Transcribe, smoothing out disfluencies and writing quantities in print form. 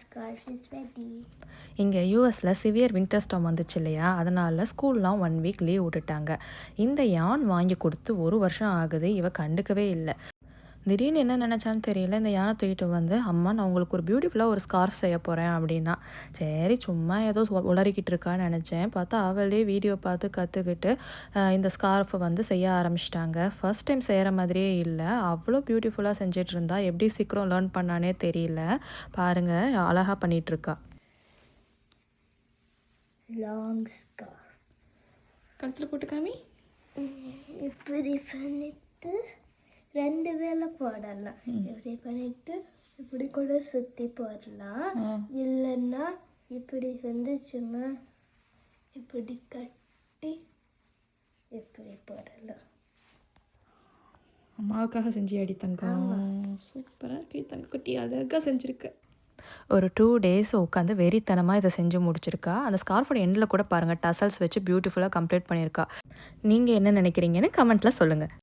scarf is ready. இங்கே யூஎஸில் severe winter storm வந்துச்சு இல்லையா, அதனால் ஸ்கூல்லாம் 1 வீக் லீவ் விட்டுட்டாங்க. இந்த யான் வாங்கி கொடுத்து 1 வருஷம் ஆகுது, இவ கண்டுக்கவே இல்லை. திடீர்னு என்ன நினச்சான்னு தெரியல, இந்த யானை தூக்கிட்டு வந்து, அம்மா நான் உங்களுக்கு ஒரு பியூட்டிஃபுல்லாக ஒரு ஸ்கார்ஃப் செய்ய போகிறேன் அப்படின்னா. சரி சும்மா ஏதோ உளறிக்கிட்டு இருக்கான்னு நினச்சேன். பார்த்தா அவளே வீடியோ பார்த்து கற்றுக்கிட்டு இந்த ஸ்கார்ஃபை வந்து செய்ய ஆரம்பிச்சிட்டாங்க. ஃபர்ஸ்ட் டைம் செய்கிற மாதிரியே இல்லை, அவ்வளோ பியூட்டிஃபுல்லாக செஞ்சிட்டு இருந்தா. எப்படி சீக்கிரம் லேர்ன் பண்ணானே தெரியல. பாருங்கள் அழகாக பண்ணிகிட்ருக்கா. Long scarf. கழுத்தில் போட்டு காமி. இப்படி பண்ணிட்டு 2 வேளை போடலாம். இப்படி பண்ணிட்டு இப்படி கூட சுற்றி போடலாம். இல்லைன்னா இப்படி வந்து சும்மா இப்படி கட்டி இப்படி போடலாம். அம்மாவுக்காக செஞ்சு அடி தங்கம். சூப்பராக இருக்கு தங்க குட்டி, அழகாக செஞ்சுருக்க. ஒரு 2 டேஸ் உட்காந்து வெறித்தனமாக இதை செஞ்சு முடிச்சிருக்கா. அந்த ஸ்கார்ஃபோட எண்டில் கூட பாருங்கள் டசல்ஸ் வச்சு பியூட்டிஃபுல்லாக கம்ப்ளீட் பண்ணியிருக்கா. நீங்கள் என்ன நினைக்கிறீங்கன்னு கமெண்ட்டில் சொல்லுங்கள்.